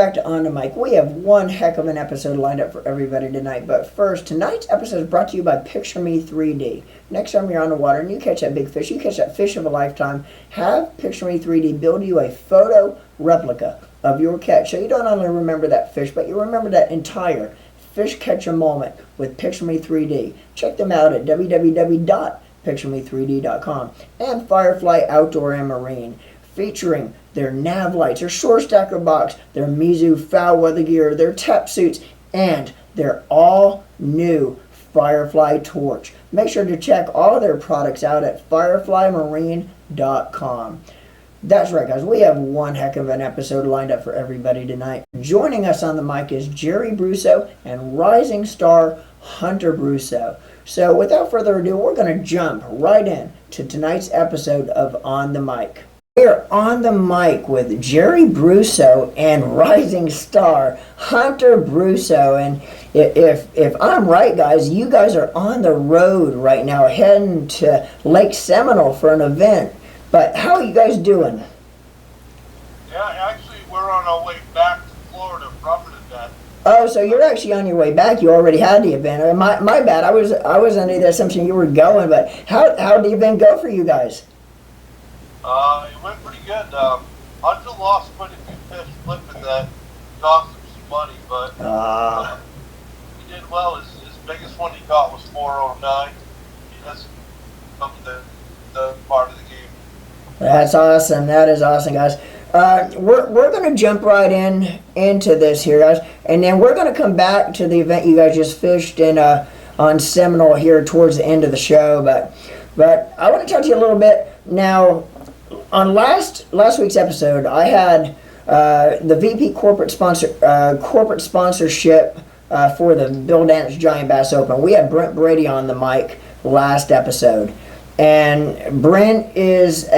back to On the Mic. We have one heck of an episode lined up for everybody tonight. But first, tonight's episode is brought to you by Picture Me 3D. Next time you're on the water and you catch that big fish, you catch that fish of a lifetime, have Picture Me 3D build you a photo replica of your catch. So you don't only remember that fish, but you remember that entire fish catcher moment with Picture Me 3D. Check them out at www.pictureme3d.com. And Firefly Outdoor and Marine, featuring their nav lights, their shore stacker box, their Mizu foul weather gear, their tap suits, and their all new Firefly torch. Make sure to check all of their products out at fireflymarine.com. That's right, guys. We have one heck of an episode lined up for everybody tonight. Joining us on the mic is Gerry Brousseau and rising star Hunter Brousseau. So without further ado, we're going to jump right in to tonight's episode of On the Mic. We're on the mic with Gerry Brousseau and rising star Hunter Brousseau. And if I'm right, guys, you guys are on the road right now heading to Lake Seminole for an event. But how are you guys doing? Yeah, actually, we're on our way back to Florida from an event. Oh, so you're actually on your way back. You already had the event. My bad. I was under the assumption you were going. But how did the event go for you guys? It went pretty good. Hunter lost quite a few fish flipping that. Cost him some money, but he did well. His biggest one he caught was 409. That's the part of the game. That's awesome. That is awesome, guys. We're going to jump right into this here, guys, and then we're going to come back to the event you guys just fished in on Seminole here towards the end of the show. But I want to talk to you a little bit now. On last week's episode, I had the VP corporate sponsorship for the Bill Dance Giant Bass Open. We had Brent Brady on the mic last episode, and Brent is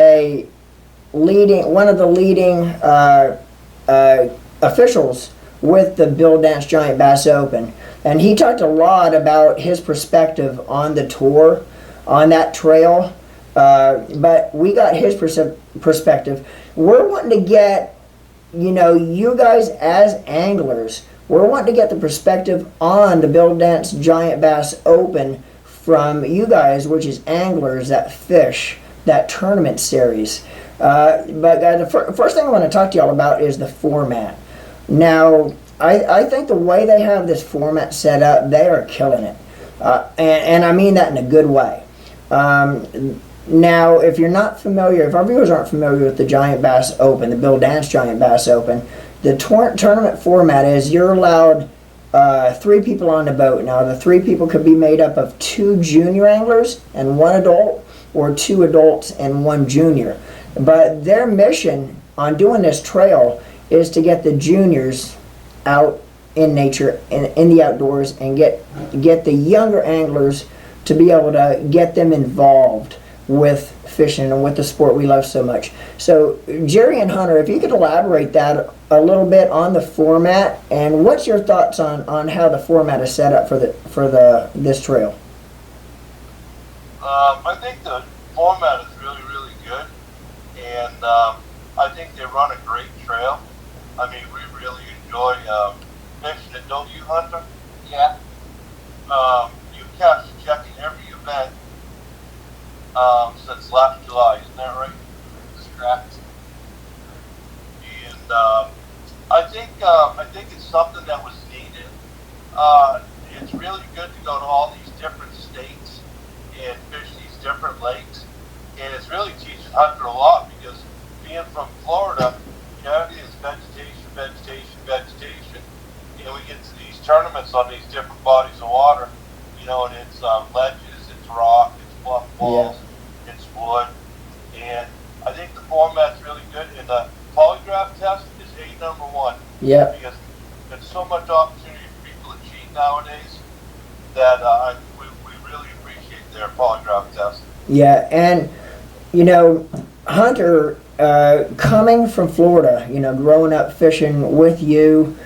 one of the leading officials with the Bill Dance Giant Bass Open, and he talked a lot about his perspective on the tour, on that trail. But we got his perspective. We're wanting to get, you guys as anglers, we're wanting to get the perspective on the Bill Dance Giant Bass Open from you guys, which is anglers that fish that tournament series. But guys, the first thing I want to talk to y'all about is the format. Now, I think the way they have this format set up, they are killing it. And I mean that in a good way. Now, if you're not familiar, if our viewers aren't familiar with the Giant Bass Open, the Bill Dance Giant Bass Open, the tournament format is you're allowed 3 people on the boat. Now, the 3 people could be made up of 2 junior anglers and 1 adult, or 2 adults and 1 junior. But their mission on doing this trail is to get the juniors out in nature, in the outdoors, and get the younger anglers to be able to get them involved with fishing and with the sport we love so much. So, Gerry and Hunter, if you could elaborate that a little bit on the format, and what's your thoughts on how the format is set up for this trail? I think the format is really, really good, and I think they run a great trail. I mean, we really enjoy fishing it, don't you, Hunter? Yeah. You catch checking every event since last July, isn't that right? That's correct. And I think it's something that was needed. It's really good to go to all these different states and fish these different lakes, and it's really teaching Hunter a lot, because being from Florida, everything is vegetation, and we get to these tournaments on these different bodies of water, and it's ledges, it's rock, it's bluff walls, it's wood, and I think the format's really good, and the polygraph test is number 1. Yeah. Because there's so much opportunity for people to cheat nowadays that we really appreciate their polygraph test. Yeah, and Hunter, coming from Florida, growing up fishing with you,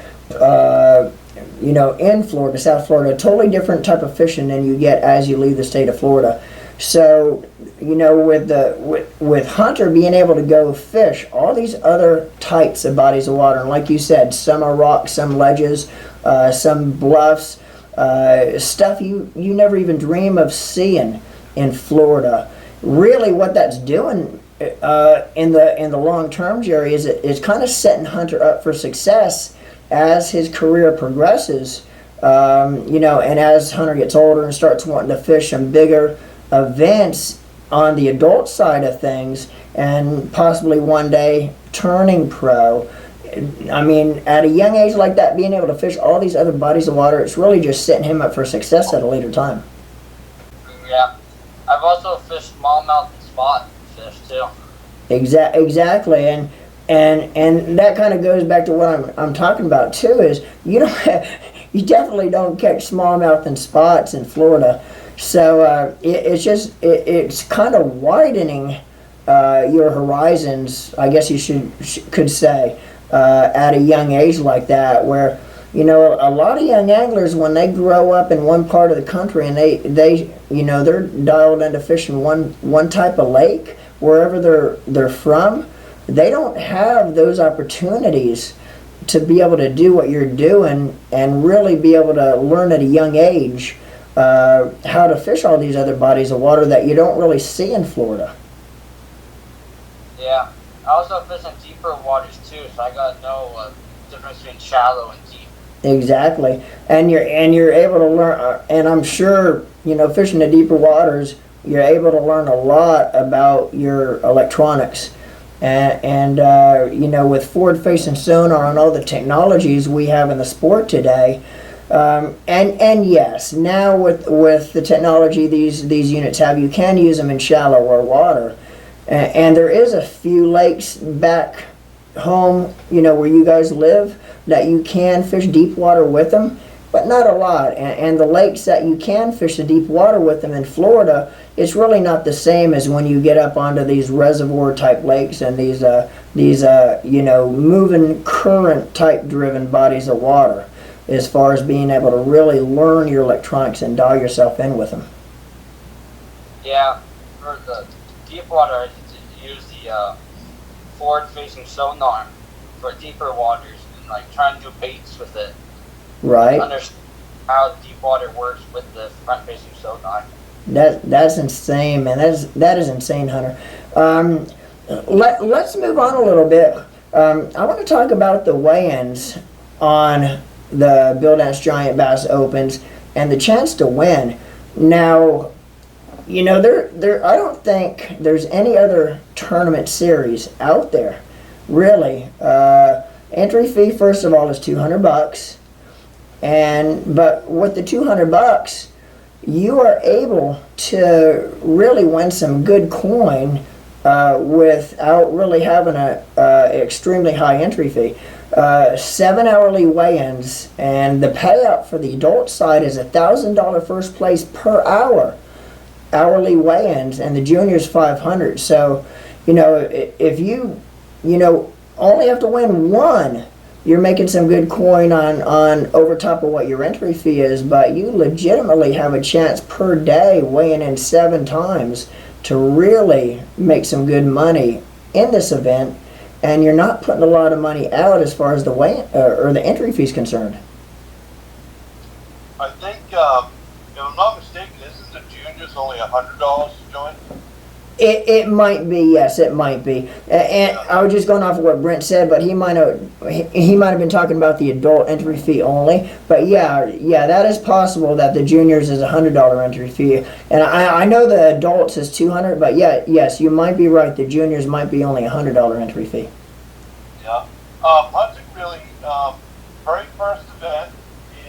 in Florida, South Florida, totally different type of fishing than you get as you leave the state of Florida. So, with Hunter being able to go fish all these other types of bodies of water, and like you said, some are rocks, some ledges, some bluffs, stuff you never even dream of seeing in Florida. Really, what that's doing in the long term, Gerry, is it's kind of setting Hunter up for success as his career progresses. And as Hunter gets older and starts wanting to fish some bigger events on the adult side of things, and possibly one day turning pro. I mean, at a young age like that, being able to fish all these other bodies of water, it's really just setting him up for success at a later time. Yeah. I've also fished smallmouth and spot fish too. Exactly, and that kind of goes back to what I'm talking about too. Is you you definitely don't catch smallmouth and spots in Florida. So it's kind of widening your horizons, I guess you could say, at a young age like that, where a lot of young anglers, when they grow up in one part of the country and they're dialed into fishing one type of lake wherever they're from, they don't have those opportunities to be able to do what you're doing and really be able to learn at a young age how to fish all these other bodies of water that you don't really see in Florida. Yeah, I also fish in deeper waters too, so I gotta know the difference between shallow and deep. Exactly, and you're able to learn, and I'm sure fishing the deeper waters, you're able to learn a lot about your electronics, and with forward-facing sonar and all the technologies we have in the sport today. And yes, now with the technology these units have, you can use them in shallower water, and there is a few lakes back home, where you guys live, that you can fish deep water with them, but not a lot. And the lakes that you can fish the deep water with them in Florida, it's really not the same as when you get up onto these reservoir type lakes and these moving current type driven bodies of water, as far as being able to really learn your electronics and dial yourself in with them. Yeah, for the deep water, I use the forward-facing sonar for deeper waters and trying to do baits with it. Right. Understand how deep water works with the front-facing sonar. That's insane, man. That is insane, Hunter. Let's move on a little bit. I want to talk about the weigh-ins on the Bill Dance Giant Bass Opens and the chance to win. Now, there I don't think there's any other tournament series out there, really. Entry fee, first of all, is $200, but with the $200, you are able to really win some good coin without really having a extremely high entry fee. 7 hourly weigh-ins, and the payout for the adult side is $1,000 first place per hour hourly weigh-ins, and the juniors $500. So if you only have to win one, you're making some good coin on over top of what your entry fee is, but you legitimately have a chance per day weighing in 7 times to really make some good money in this event, and you're not putting a lot of money out as far as the or the entry fee is concerned. I think, if I'm not mistaken, isn't the juniors only $100 to join? It might be, yes, it might be. And I was just going off of what Brent said, but he might have been talking about the adult entry fee only. But yeah, that is possible that the juniors is $100 entry fee, and I know the adults is $200. But yes, you might be right. The juniors might be only $100 entry fee. Yeah. Hunting really, very first event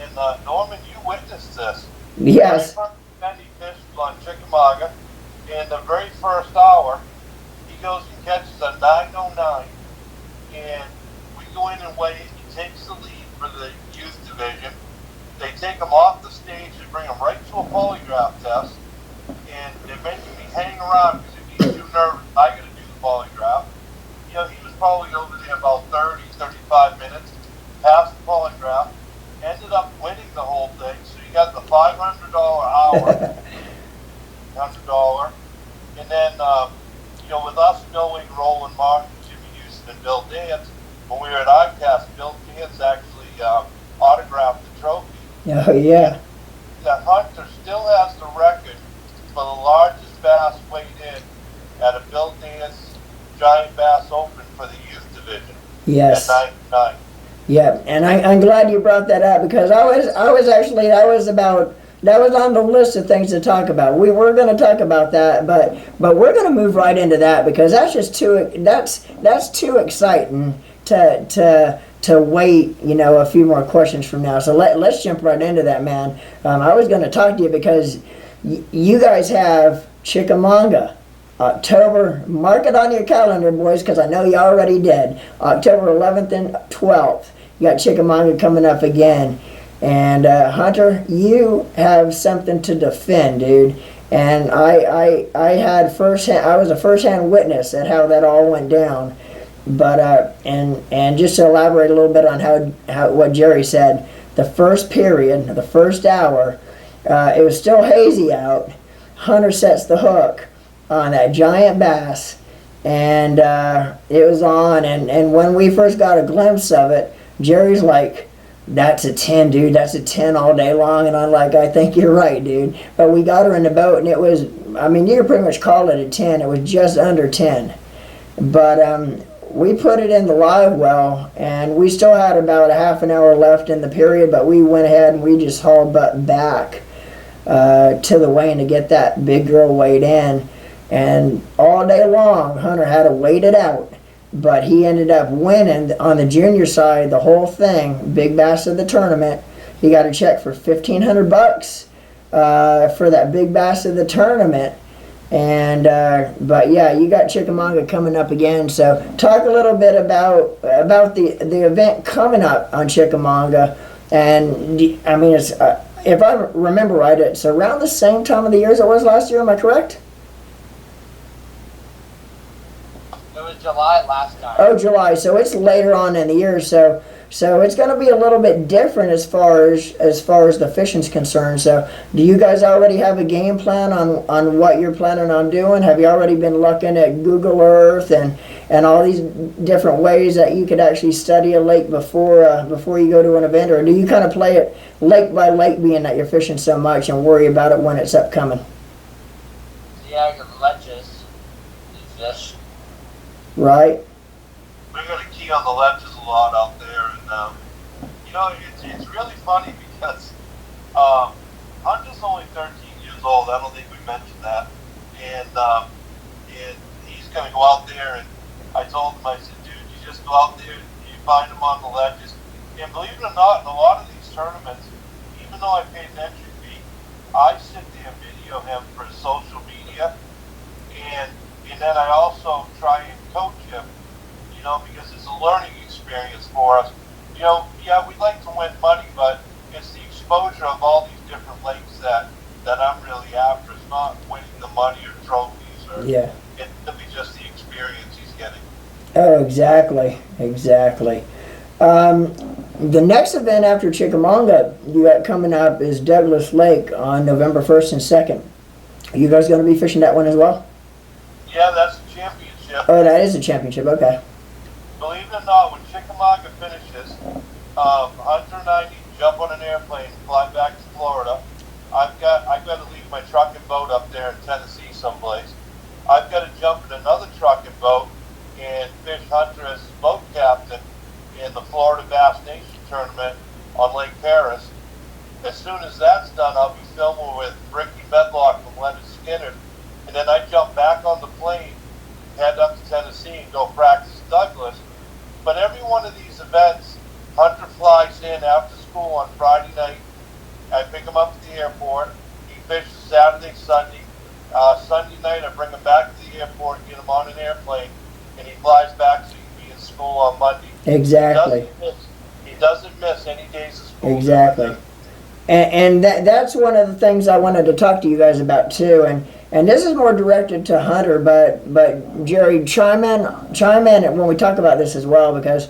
in Norman, you witnessed this. Yes. Very first event he fished on Chickamauga. In the very first hour, he goes and catches a 909, and we go in and weigh. He takes the lead for the youth division. They take him off the stage and bring him right to a polygraph test, and they're making me hang around because if he's too nervous, I got to do the polygraph. He was probably over there about 30, 35 minutes, passed the polygraph, ended up winning the whole thing, so he got the $500 hour. $100. with us knowing Roland Martin, Jimmy Houston, and Bill Dance, when we were at ICAST, Bill Dance actually autographed the trophy. Oh, yeah. The Hunter still has the record for the largest bass weighed in at a Bill Dance Giant Bass Open for the youth division. Yes. At 99. Yeah, and I'm glad you brought that up, because that was on the list of things to talk about. We were going to talk about that, but we're going to move right into that, because that's too exciting to wait, a few more questions from now. So let's jump right into that, man. I was going to talk to you because you guys have Chickamauga. October, mark it on your calendar, boys, because I know you already did. October 11th and 12th. You got Chickamauga coming up again. And Hunter, you have something to defend, dude. And I was a first-hand witness at how that all went down. But and just to elaborate a little bit on how what Gerry said, the first period, the first hour, it was still hazy out. Hunter sets the hook on that giant bass, and it was on, and when we first got a glimpse of it, Jerry's like, "That's a 10, dude, that's a 10 all day long," and I'm like, "I think you're right, dude." But we got her in the boat, and it was, you could pretty much call it a 10. It was just under 10. But we put it in the live well, and we still had about a half an hour left in the period, but we went ahead and we just hauled butt back to the weigh-in to get that big girl weighed in. And all day long, Hunter had to wait it out. But he ended up winning on the junior side, the whole thing, big bass of the tournament. He got a check for $1,500 for that big bass of the tournament. And but yeah, you got Chickamauga coming up again. So talk a little bit about the event coming up on Chickamauga. And it's if I remember right, it's around the same time of the year as it was last year. Am I correct? It was July last time. Oh, July. So it's later on in the year. So it's going to be a little bit different as far as the fishing's concerned. So do you guys already have a game plan on what you're planning on doing? Have you already been looking at Google Earth and all these different ways that you could actually study a lake before you go to an event? Or do you kind of play it lake by lake, being that you're fishing so much, and worry about it when it's upcoming? Yeah, I got ledges. Fish. Right. We're going to key on the ledges a lot out there, and it's really funny because Hunter's only 13 years old. I don't think we mentioned that, and he's going to go out there. And I told him, I said, "Dude, you just go out there, you find them on the ledges." And believe it or not, in a lot of these tournaments, even though I pay an entry fee, I sit there and video him for his social media, and then I also try and coach him, because it's a learning experience for us. Yeah, we'd like to win money, but it's the exposure of all these different lakes that I'm really after. It's not winning the money or trophies, or it's really just the experience he's getting. Oh, exactly. The next event after Chickamauga you got coming up is Douglas Lake on November 1st and 2nd. Are you guys going to be fishing that one as well? Yeah, that's the championship. Oh, that is a championship. Okay. Believe it or not, when Chickamauga finishes, Hunter and I need to jump on an airplane and fly back to Florida. I've got to leave my truck and boat up there in Tennessee someplace. I've got to jump in another truck and boat and fish Hunter as his boat captain in the Florida Bass Nation tournament on Lake Paris. As soon as that's done, I'll be filming with Ricky Medlock from Leonard Skinner, and then I jump back on the plane, head up to Tennessee, and go practice Douglas. But every one of these events, Hunter flies in after school on Friday night. I pick him up at the airport. He fishes Saturday, Sunday. Sunday night, I bring him back to the airport, get him on an airplane, and he flies back so he can be in school on Monday. Exactly. He doesn't miss any days of school. Exactly. And that's one of the things I wanted to talk to you guys about too. And this is more directed to Hunter, but Gerry, chime in when we talk about this as well, because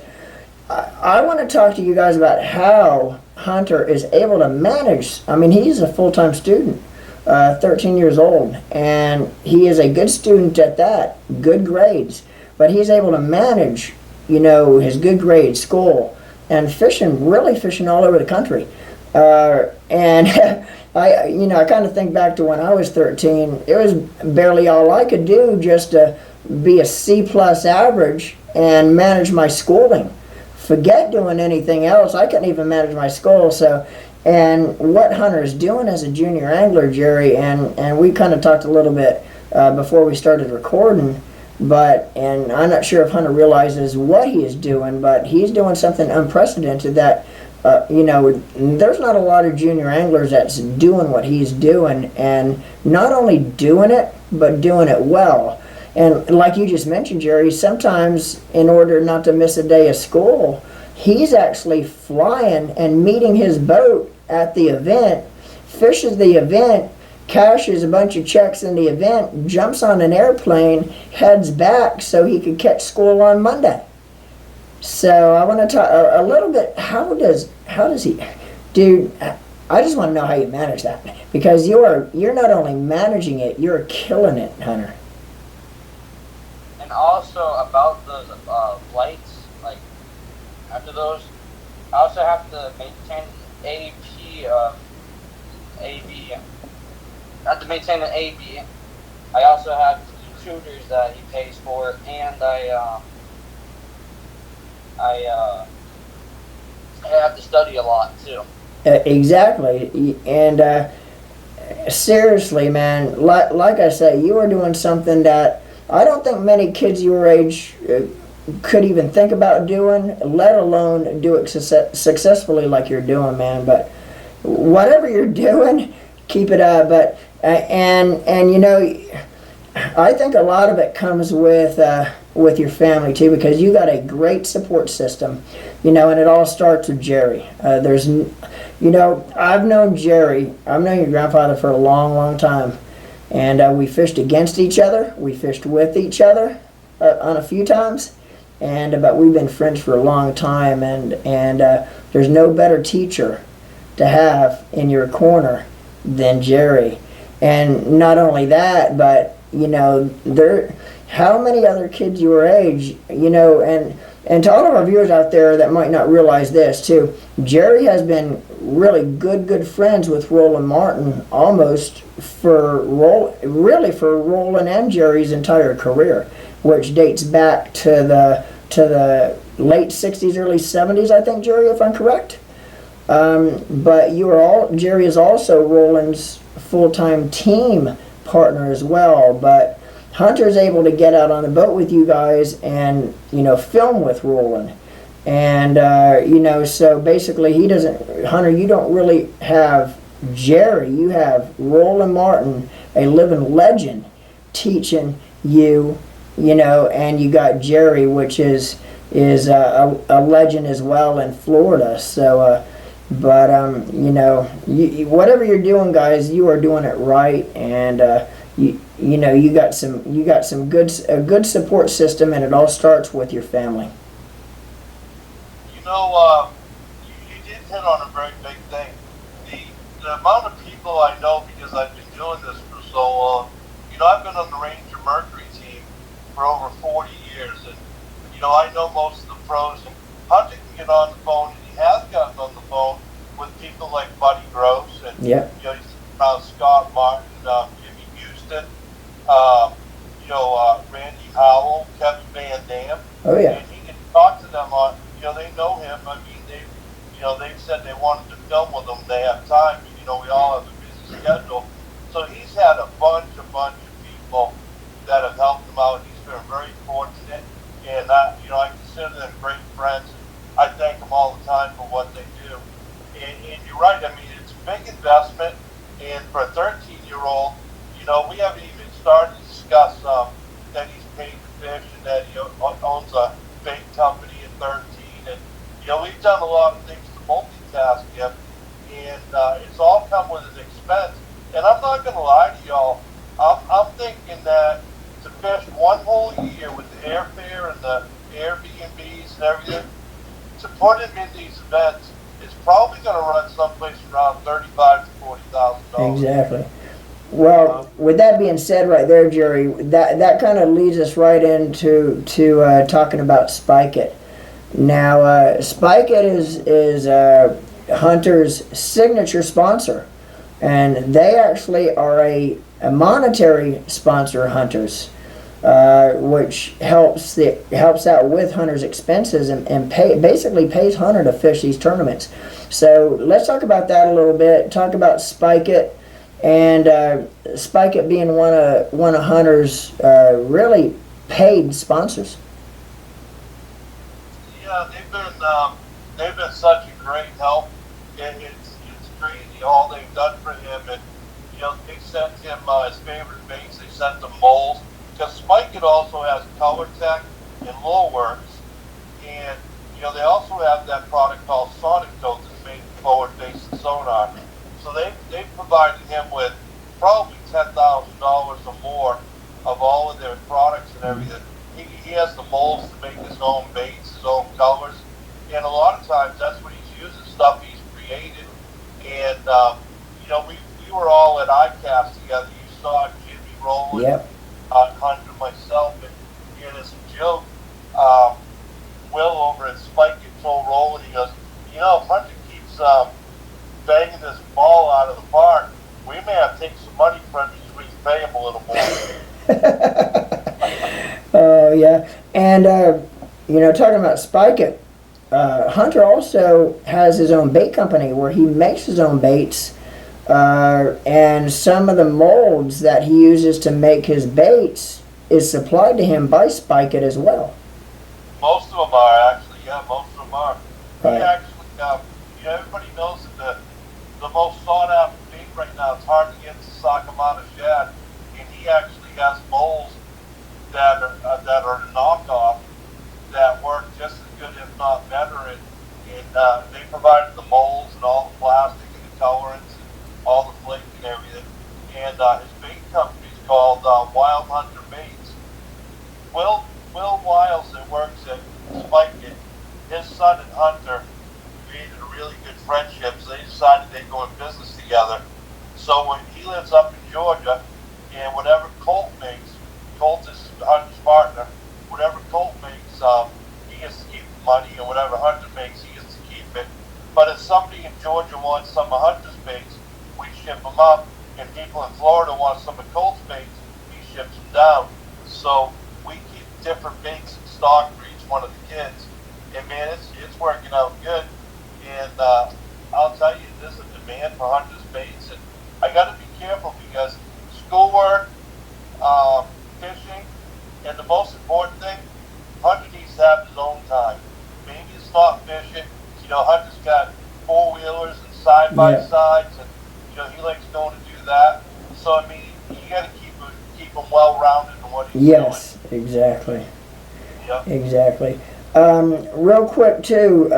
I want to talk to you guys about how Hunter is able to manage. He's a full-time student. 13 years old, and he is a good student at that, good grades, but he's able to manage, his good grades, school, and really fishing all over the country. And I kind of think back to when I was 13. It was barely all I could do just to be a C plus average and manage my schooling. Forget doing anything else. I couldn't even manage my school. So, and what Hunter's doing as a junior angler, Gerry, and we kind of talked a little bit before we started recording, and I'm not sure if Hunter realizes what he is doing, but he's doing something unprecedented that, there's not a lot of junior anglers that's doing what he's doing, and not only doing it, but doing it well. And like you just mentioned, Gerry, sometimes in order not to miss a day of school, he's actually flying and meeting his boat at the event, fishes the event, cashes a bunch of checks in the event, jumps on an airplane, heads back so he could catch school on Monday. So I want to talk a little bit. How does he, dude? I just want to know how you manage that, because you're not only managing it, you're killing it, Hunter. And also about those flights, like after those, I also have to maintain AP AB. I have to maintain an AB. I also have tutors that he pays for, and I have to study a lot too. Exactly, and seriously, man, like I say, you are doing something that I don't think many kids your age could even think about doing, let alone do it successfully like you're doing, man. But whatever you're doing, keep it up. But and I think a lot of it comes with your family too, because you got a great support system, and it all starts with Gerry. I've known Gerry. I've known your grandfather for a long, long time, and we fished against each other. We fished with each other on a few times, but we've been friends for a long time, and there's no better teacher to have in your corner than Gerry. And not only that, but how many other kids your age, and to all of our viewers out there that might not realize this too, Gerry has been really good friends with Roland Martin almost for Roland and Gerry's entire career, which dates back to the late 60s, early 70s, I think, Gerry, if I'm correct. But Gerry is also Roland's full-time team partner as well. But Hunter's able to get out on the boat with you guys and film with Roland, and so basically Hunter, you don't really have Gerry, you have Roland Martin, a living legend, teaching you, and you got Gerry, which is a legend as well in Florida. So whatever you're doing, guys, you are doing it right, and you got some good support system, and it all starts with your family. You did hit on a very big thing. The amount of people I know, because I've been doing this for so long. I've been on the Ranger Mercury team for over 40 years, and I know most of the pros. And Hunter can get on the phone, and he has gotten on the phone with people like Buddy Gross, and Scott Martin, Jimmy Houston, Randy Howell, Kevin Van Dam. Oh yeah. And he can talk to them on. They know him. I mean, they've said they wanted to film with him. They have time. We all have a busy schedule. So he's had a bunch of people that have helped him out. He's been very fortunate, and I consider them great friends. I thank them all the time for what they do. And you're right. I mean, it's a big investment, and for a 13-year-old, we haven't even started to discuss that he's paid to fish and that he owns a big company at 13. And we've done a lot of things to multitask him, and it's all come with an expense. And I'm not going to lie to y'all. I'm thinking that to fish one whole year with the airfare and the Airbnbs and everything, to put him in these events, it's probably going to run someplace around $35,000 to $40,000. Exactly. Well, with that being said, right there, Jerry, that kind of leads us right into talking about Spike It. Now, Spike It is Hunter's signature sponsor, and they actually are a monetary sponsor of Hunter's, which helps out with Hunter's expenses and basically pays Hunter to fish these tournaments. So let's talk about that a little bit. Talk about Spike It. And Spike It being one of Hunter's really paid sponsors. Yeah, they've been such a great help. It's crazy all they've done for him, and they sent him his favorite baits. They sent him molds because Spike It also has Color Tech and Lowworks, and they also have that product called Sonic Tote that's made forward-facing sonar. So they've provided him with probably $10,000 or more of all of their products and everything. He has the molds to make his own baits, his own colors, and a lot of times that's what he's using, stuff he's created. And we were all at ICAST together. You saw Jimmy rolling, yep. Hunter, myself, and as a joke, Will over at Spike It told Roland, he goes, if Hunter keeps banging this ball out of the park, we may have to take some money from him so we can pay him a little more. Oh, yeah. And, talking about Spike It, Hunter also has his own bait company where he makes his own baits, and some of the molds that he uses to make his baits is supplied to him by Spike It as well. Most of them are, actually, yeah, most of them are. Right. He actually, everybody knows that the most sought-after bait right now, it's hard to get the Sakamana shad, and he actually has molds that are a knockoff that work just as good, if not better, and they provided the molds and all the plastic and the colorants and all the flake and everything. And his bait company is called Wild Hunter Baits. Will Wiles, that works at Spike It, his son and Hunter created a really good friendship, so they decided they'd go in business together. So when he lives up in Georgia, and whatever Colt makes, Colt is Hunter's partner, whatever Colt makes, he gets to keep the money, and whatever Hunter makes, he gets to keep it. But if somebody in Georgia wants some of Hunter's baits, we ship them up, and people in Florida want some of Colt's baits, he ships them down. So we keep different baits in stock for each one of the kids, and man, it's working out good. And I'll tell you, there's a demand for Hunter's baits, and I got to be careful because schoolwork, fishing, and the most important thing, Hunter needs to have his own time. Maybe it's not fishing. Hunter's got four-wheelers and side-by-sides, and he likes going to do that. So I mean, you got to keep him well-rounded in what he's doing. Yes, exactly. Yep. Exactly. Real quick too,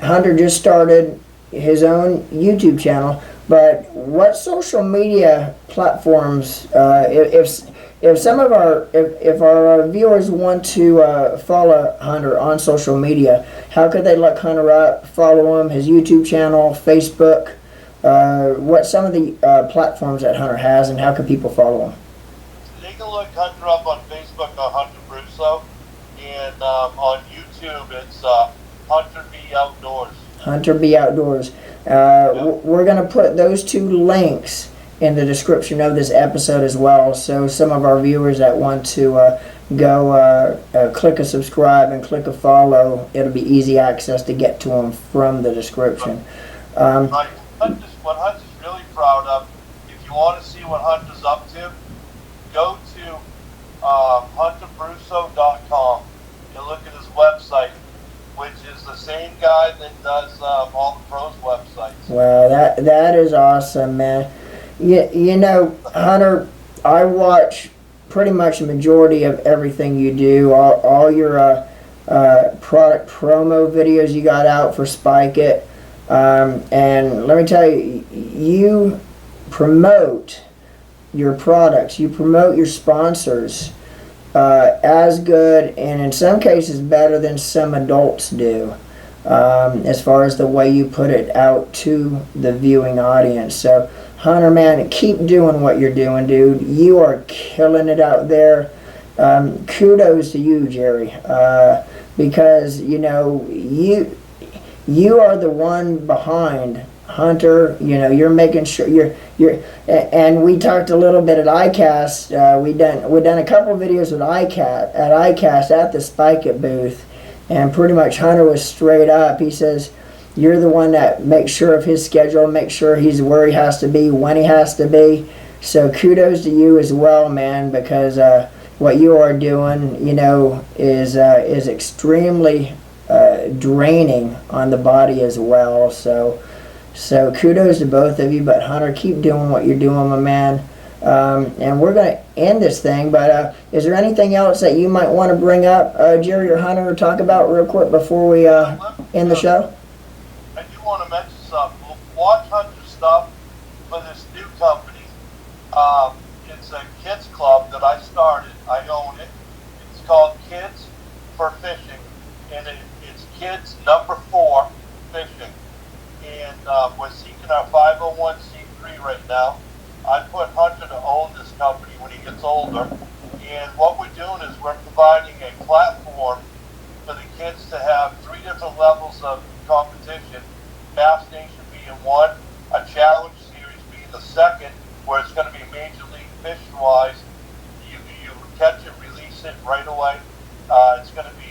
Hunter just started his own YouTube channel, but what social media platforms, if some of our viewers want to follow Hunter on social media, how could they look Hunter up, follow him, his YouTube channel, Facebook, what some of the platforms that Hunter has, and how can people follow him? They can look Hunter up on Facebook on Hunter Brousseau, and on YouTube it's Hunter B Outdoors. Hunter B Outdoors. We're going to put those two links in the description of this episode as well, so some of our viewers that want to go click a subscribe and click a follow, it'll be easy access to get to them from the description. Right. What Hunter's really proud of, if you want to see what Hunter's up to, go to hunterbrousseau.com and look at his website, which is the same guy that does all the pros' websites. Wow, that is awesome, man. Hunter, I watch pretty much the majority of everything you do, all your product promo videos you got out for Spike It. And let me tell you, you promote your products, you promote your sponsors as good, and in some cases better than some adults do, as far as the way you put it out to the viewing audience. So Hunter, man, keep doing what you're doing, dude. You are killing it out there. Kudos to you, Gerry, because you are the one behind Hunter. You're making sure you're. And we talked a little bit at ICAST. We done a couple videos with ICAST at the Spike It booth, and pretty much Hunter was straight up. He says, you're the one that makes sure of his schedule, make sure he's where he has to be, when he has to be. So kudos to you as well, man, because what you are doing, is extremely draining on the body as well. So kudos to both of you. But Hunter, keep doing what you're doing, my man. And we're going to end this thing, but is there anything else that you might want to bring up, Gerry or Hunter, or talk about real quick before we end the show? I do want to mention something. Watch Hunter's stuff for this new company. It's a kids club that I started. I own it. It's called Kids for Fishing, and it's kids number 4 fishing. And we're seeking our 501c3 right now. I put Hunter to own this company when he gets older. And what we're doing is we're providing a platform for the kids to have 3 different levels of competition. Bass Nation being one, a challenge series being the second, where it's going to be Major League Fish-wise. You catch it, release it right away. It's going to be,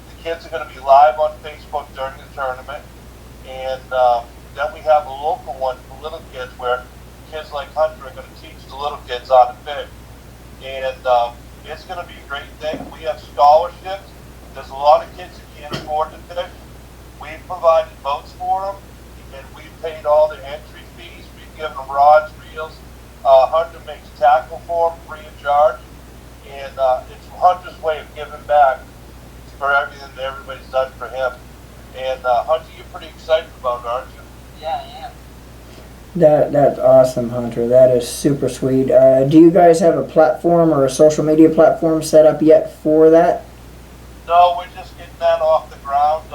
the kids are going to be live on Facebook during the tournament. And then we have a local one for little kids where kids like Hunter are going to teach the little kids how to fish. And it's going to be a great thing. We have scholarships. There's a lot of kids that can't afford to fish. We've provided boats for them, and we've paid all their entry fees. We've given them rods, reels. Hunter makes tackle for them free of charge. And it's Hunter's way of giving back for everything that everybody's done for him. And Hunter, you're pretty excited about it, aren't you? Yeah, I am. That's awesome, Hunter. That is super sweet. Do you guys have a platform or a social media platform set up yet for that? No, we're just getting that off the ground.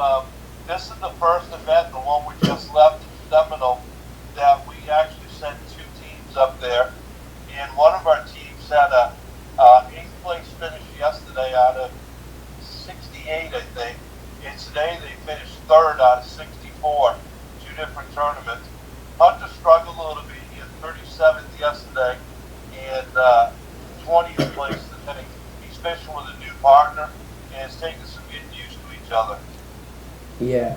This is the first event, the one we just left in Seminole, that we actually sent 2 teams up there. And one of our teams had a 8th place finish yesterday out of 68, I think. And today they finished 3rd out of 64, 2 different tournaments. Hunter struggled a little bit. He had 37th yesterday and 20th place today. He's fishing with a new partner, and it's taking some getting used to each other. Yeah.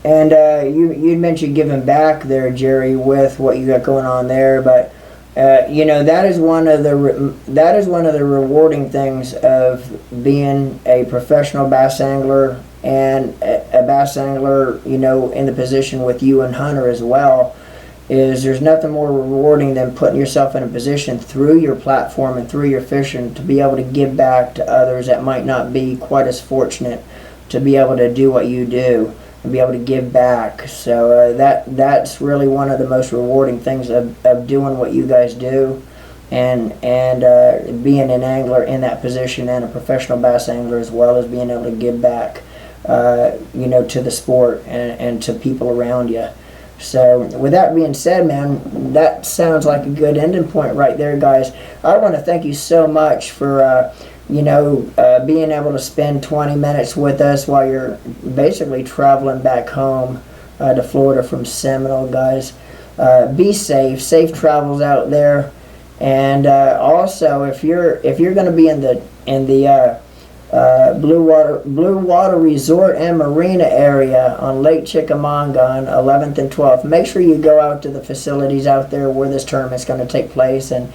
And you mentioned giving back there, Gerry, with what you got going on there, but that is one of the rewarding things of being a professional bass angler, and a bass angler, in the position with you and Hunter as well. Is there's nothing more rewarding than putting yourself in a position through your platform and through your fishing to be able to give back to others that might not be quite as fortunate to be able to do what you do and be able to give back. So that's really one of the most rewarding things of doing what you guys do, and being an angler in that position and a professional bass angler, as well as being able to give back to the sport and to people around you. So with that being said, man, that sounds like a good ending point right there, guys. I want to thank you so much for being able to spend 20 minutes with us while you're basically traveling back home to Florida from Seminole, guys. Be safe travels out there, and also if you're going to be in the Blue Water Resort and Marina area on Lake Chickamauga on 11th and 12th. Make sure you go out to the facilities out there where this tournament's going to take place and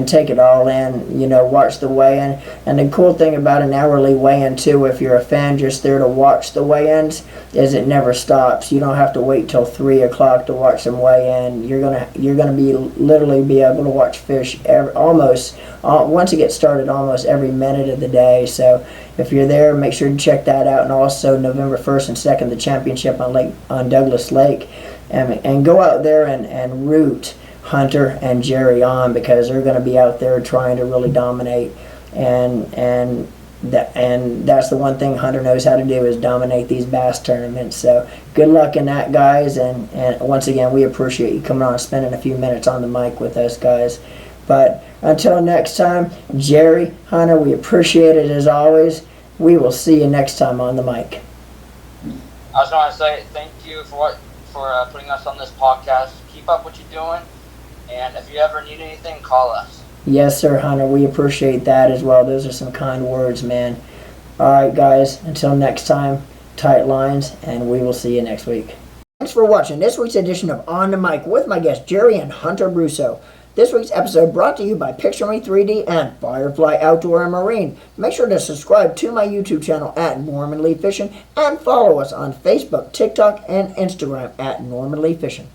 take it all in, watch the weigh-in. And the cool thing about an hourly weigh-in too, if you're a fan just there to watch the weigh-ins, is it never stops. You don't have to wait till 3 o'clock to watch them weigh-in. You're gonna be literally be able to watch fish once it gets started, almost every minute of the day. So if you're there, make sure to check that out. And also November 1st and 2nd, the championship on Douglas Lake, and go out there and root Hunter and Gerry on, because they're going to be out there trying to really dominate and and that's the one thing Hunter knows how to do, is dominate these bass tournaments. So good luck in that, guys, and once again, we appreciate you coming on and spending a few minutes on the mic with us, guys. But until next time, Gerry, Hunter, we appreciate it as always. We will see you next time on the mic. I just want to say thank you for putting us on this podcast. Keep up what you're doing, and if you ever need anything, call us. Yes, sir, Hunter. We appreciate that as well. Those are some kind words, man. All right, guys. Until next time, tight lines, and we will see you next week. Thanks for watching this week's edition of On the Mic with my guests Gerry and Hunter Brousseau. This week's episode brought to you by Picture Me 3D and Firefly Outdoor and Marine. Make sure to subscribe to my YouTube channel at Norman Lee Fishing and follow us on Facebook, TikTok, and Instagram at Norman Lee Fishing.